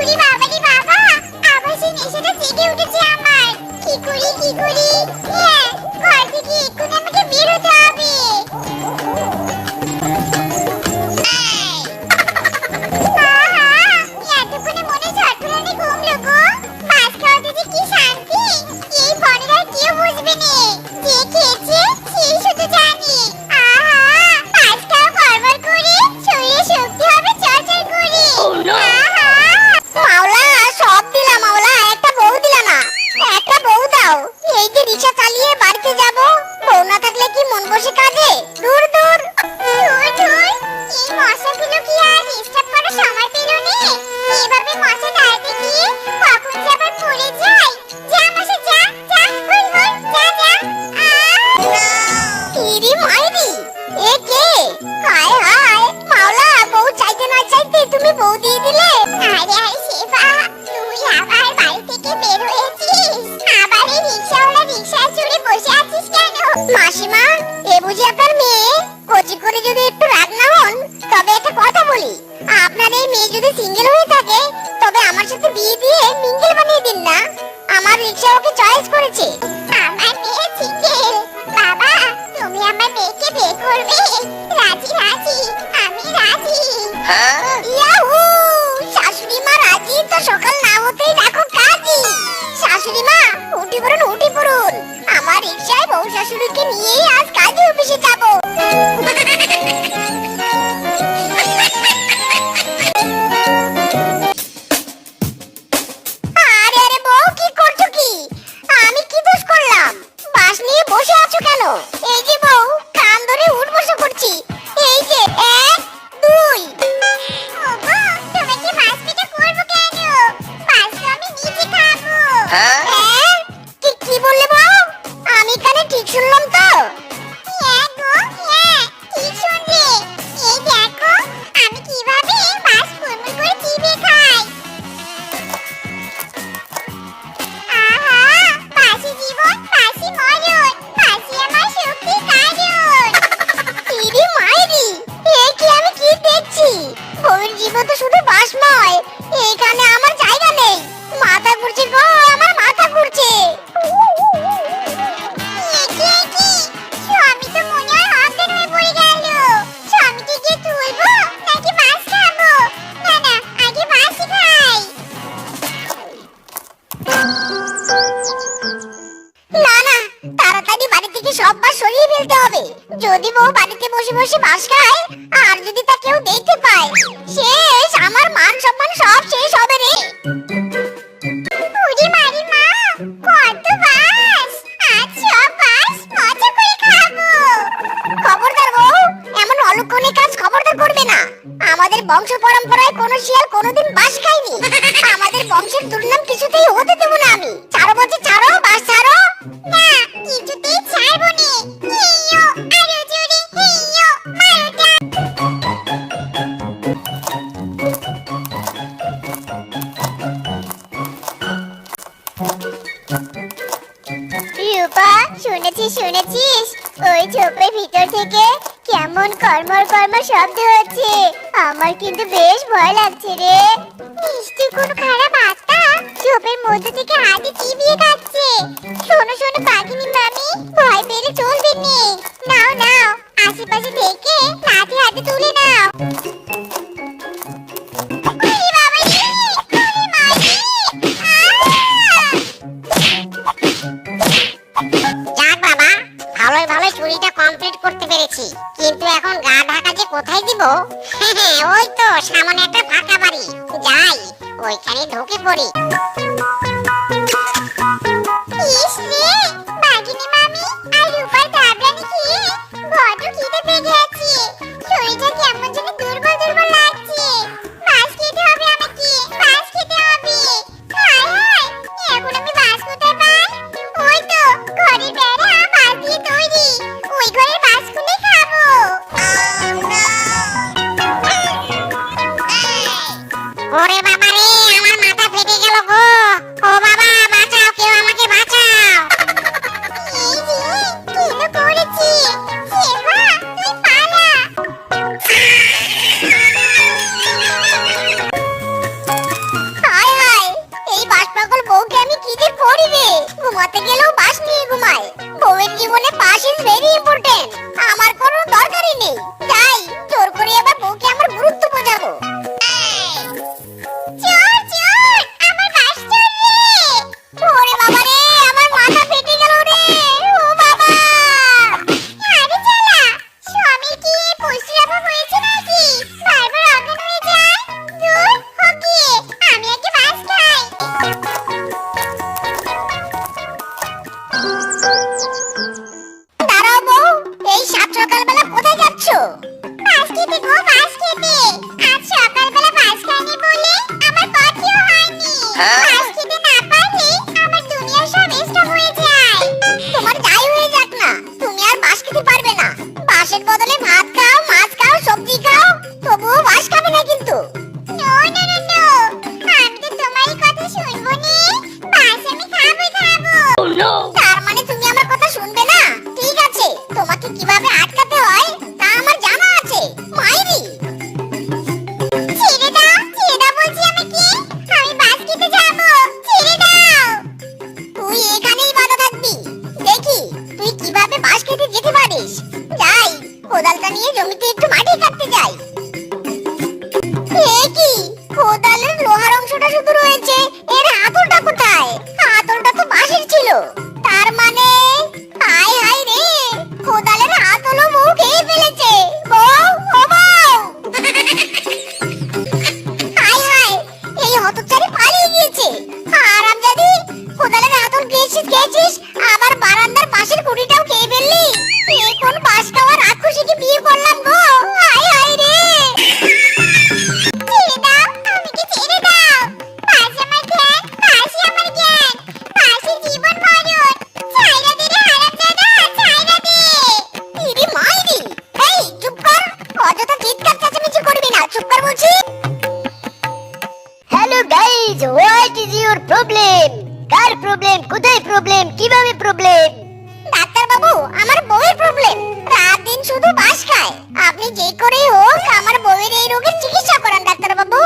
ওরে বাবারে বাবা, আবার সেই নেশাটা জেগে উঠেছে আমার। কি করি কি করি? হ্যাঁ, ঘর থেকে এক্ষুনি আমাকে বের হতে হবে। এতক্ষণে মনে ঝটফটানি ঘুমলো গো। মাছ খাওয়াতে যে কি শান্তি, এই বনের আর কেউ বুঝবে নে। যে খেয়েছে সেই শুধু জানে। মাছ খাওয়া গড়বড় করে শরীরে শক্তি হবে চর্চর করে। মাওলা, সব দিলাম মাওলা, একটা বউ দিলা না। একটা বউ দাও। এই যে রিকশা চালিয়ে বাড়িতে যাব, বউ না থাকলে কি মন বসে কাজে? দূর দূর ধুর, এই মশাগুলো কি আর ডিস্টার্ব করার সময় পেল নে? এভাবে মশা দাঁড়াতে গিয়ে কখন যে আবার পড়ে যায়। যা মশা যা, যা, হুল হুল, যা যা। ইরি মাইরি, এ কে? হায় হায় মাওলা, বউ চাইতে না চাইতে তুমি বউ দিয়ে দিলে। আরে শেফা, তুই আবার বাড়ি থেকে বের হয়েছিস? আবার এই রিকশাওয়ালা রিকশায় চড়ে বসে আছিস কেন? মাসিমা, এ বুঝি আপনার মেয়ে? কচি করে যদি একটু রাগ না হন, তবে একটা কথা বলি, আপনার এই মেয়ে যদি সিঙ্গেল হয়ে থাকে, তবে আমার সাথে বিয়ে দিয়ে মিঙ্গেল বানিয়ে দিন না। আমার রিকশা ওকে চয়েস করেছে। আমার মেয়ে সিঙ্গেল? বাবা, তুমি আমার মেয়েকে বিয়ে করবে? রাজি রাজি, আমি রাজি। ইয়াহু! শাশুড়ি মা রাজি তো সকাল না হতেই দেখো কাজী। শাশুড়ি মা, উঠি পড়ুন উঠি পড়ুন, আমার রিকশায় বউ শাশুড়িকে নিয়েই আজ কাজে অফিসে যাব। আরে আরে বউ, কি করছো কি? আমি কি দোষ করলাম? বাস নিয়ে বসে আছো কেন? এই যে বউ, কান ধরে উঠ বসে করছি। এই যে 1 2। ওগো, তোমাকে মাছ পিঠে করবো কেন? মাছ তো আমি নিজে খাবো। হ্যাঁ? কি বললে বউ? আমি কানে ঠিক শুনলাম তো? হ্যাঁ গো, হ্যাঁ, ঠিক শুনলে। এই দেখো, আমি কিভাবে মাছ কুড়মুড় করে চিবিয়ে খাই। আহা, মাছই জীবন, মাছই মরণ, মাছই আমার শক্তির কারণ। ইরি মাইরি, এ কি আমি কি দেখছি? বউয়ের জীবন তো শুধু বাসময়, এখানে আমার জায়গা নেই। মাথা ঘুরছে গো, আমার মাথা ঘুরছে। একি, স্বামী তো মনে হয় অজ্ঞান হয়ে পড়ে গেল। স্বামীকে গিয়ে তুলবো নাকি মাছ খাবো? না না, আগে মাছই খাই। না না, তাড়াতাড়ি বাড়ি থেকে সব বাস সরিয়ে ফেলতে হবে। যদি বউ বাড়িতে বসে বসে বাস খায়, আর যদি তা কেউ দেখতে পায়, শেষ, আমার মান সম্মান সব শেষ হবে রে। উড়ি মারি মা, কত বাস! আজ সব বাস মজা করে খাবো। খবরদার বউ, এমন অলক্ষণে কাজ খবরদার করবে না। আমাদের বংশ পরম্পরায় কোনো শিয়াল কোনোদিন বাস খায়নি। আমাদের বংশের দুর্নাম কিছুতেই হতে দেব না আমি। ছাড়ো বলছি, ছাড়ো, বাস ছাড়ো। না, কিছুতেই ছাড়বো নে। হিইয়ো, আরো জোরে হিইয়ো, মারোটা। রূপা, শুনেছিস? ওই ঝোপের ভিতর থেকে কেমন কর্মর কর্মর শব্দ হচ্ছে। আমার কিন্তু বেশ ভয় লাগছে রে। নিশ্চয় কোনো খারাপ আত্মা ঝোপের মধ্যে থেকে হাতে চিবিয়ে খাচ্ছে। শোনো বাঘিনী মামি, ভয় পেলে চলবে নে। নাও নাও, আশেপাশে থেকে লাঠি হাতে তুলে নাও। ওরে বাবারে, ওরে মারে, যাক বাবা, ভালোই ভালোই চুরিটা কমপ্লিট করতে পেরেছি। কিন্তু এখন গা ঢাকা যে কোথায় দিব? ওই তো সামনে একটা ফাঁকা বাড়ি, যাই ওইখানে ঢুকে পড়ি। ইস রে, বাঘিনী মামি আর রূপার দাবরানি খেয়ে বড্ড খিদে পেয়ে গেছে। শরীরটা কেমন যেন দুর্বল দুর্বল লাগছে। মাছ খেতে হবে আমাকে, মাছ খেতে হবে। হায় হায়, এখন আমি মাছ কোথায় পাই? ওই তো ঘরের বেড়া মাছ দিয়ে তৈরি, ওই ঘরের মাছ খুলে খাবো। ওরে বাবা রে, আমার মাথা ফেটে গেল গো। ও বাবা, বাঁচাও, কেউ আমাকে বাঁচাও। এই রে, কি করেছি? শেফা, তুই পালা। Is your problem? Car problem? কোথায় প্রবলেম? কিভাবে প্রবলেম? ডাক্তার বাবু, আমার বউয়ের প্রবলেম। রাত দিন শুধু বাস খায়। আপনি যে করেই হোক আমার বউয়ের এই রোগের চিকিৎসা করান ডাক্তার বাবু।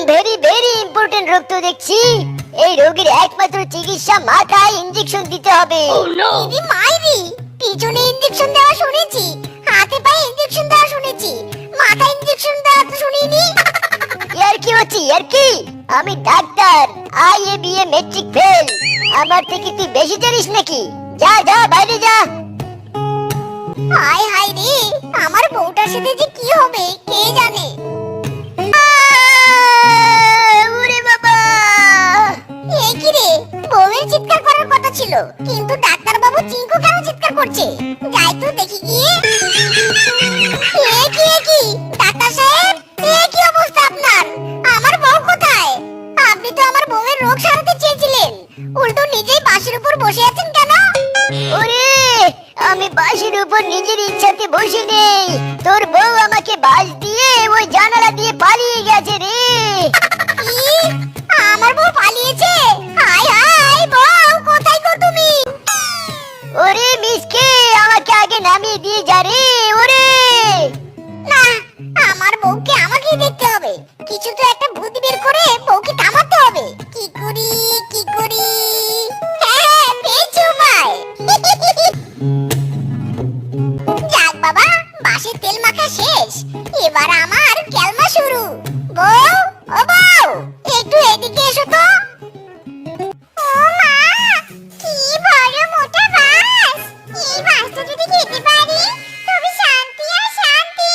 ভেরি ভেরি ইম্পর্টেন্ট রোগ তো দেখছি। এই রোগের একমাত্র চিকিৎসা মাথায় ইনজেকশন দিতে হবে। দিদি মাইরি, পিছনে ইনজেকশন দেওয়া শুনেছি, হাতে পায়ে ইনজেকশন দেওয়া শুনেছি, মাথায় ইনজেকশন দেওয়া তো শুনিনি। ইয়ার কি হচ্ছে? ইয়ার কি? আমি ডাক্তার, IABA মেট্রিক ফেল। আমার থেকে তুই বেশি জানিস নাকি? যা যা বাইরে যা। হায় হায় রে, আমার বউটার সাথে যে কি হবে কে জানে। ওরে বাবা! এ কি রে, বউয়ের চিৎকার করার কথা ছিল, কিন্তু ডাক্তার বাবু চিঙ্কু কেন চিৎকার করছে? যাই তো দেখি গিয়ে। এ কি ডাক্তার সাহেব, এ কি অবস্থা আপনার? আমার বউ কোথায়? আপনি তো আমার বউয়ের রোগ সারাতে চেয়েছিলেন, উল্টো নিজেই বাসের উপর বসে আছেন কেন? ওরে, আমি বাসের উপর নিজের ইচ্ছাতে বসে নেই। তোর বউ আমাকে বাস দিয়ে ওই জানালা দিয়ে পালিয়ে গেছে রে। কি? আমার বউ পালিয়েছে? হায় হায়, বউ কোথায় গো তুমি? ওরে মিসকে, আমাকে আগে নামিয়ে দিয়ে যা রে। ওরে না, আমার বউকে আমাকেই দেখতে হবে। কিছু তো একটা বুদ্ধি বের করে বউকে থামাতে হবে। কি করি কি করি? হ্যাঁ, পেয়েছি উপায়। যাক বাবা, বাসের তেল মাখা শেষ, এবার আমার কেলমা শুরু। বউ, ও বউ, একটু এদিকে এসো তো। ও মা, কি বড় মোটা বাস! এই বাসটা যদি খেতে পারি তবে শান্তি আর শান্তি।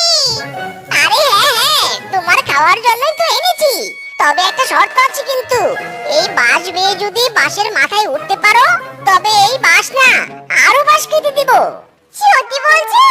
আরে হ্যাঁ হ্যাঁ, তোমার খাওয়ার জন্যই তো এনেছি। তবে একটা শর্ত আছে কিন্তু, এই বাঁশ বেয়ে যদি বাঁশের মাথায় উঠতে পারো তবে এই বাঁশ না আরো বাঁশ কেটে দিব। সত্যি বলছো?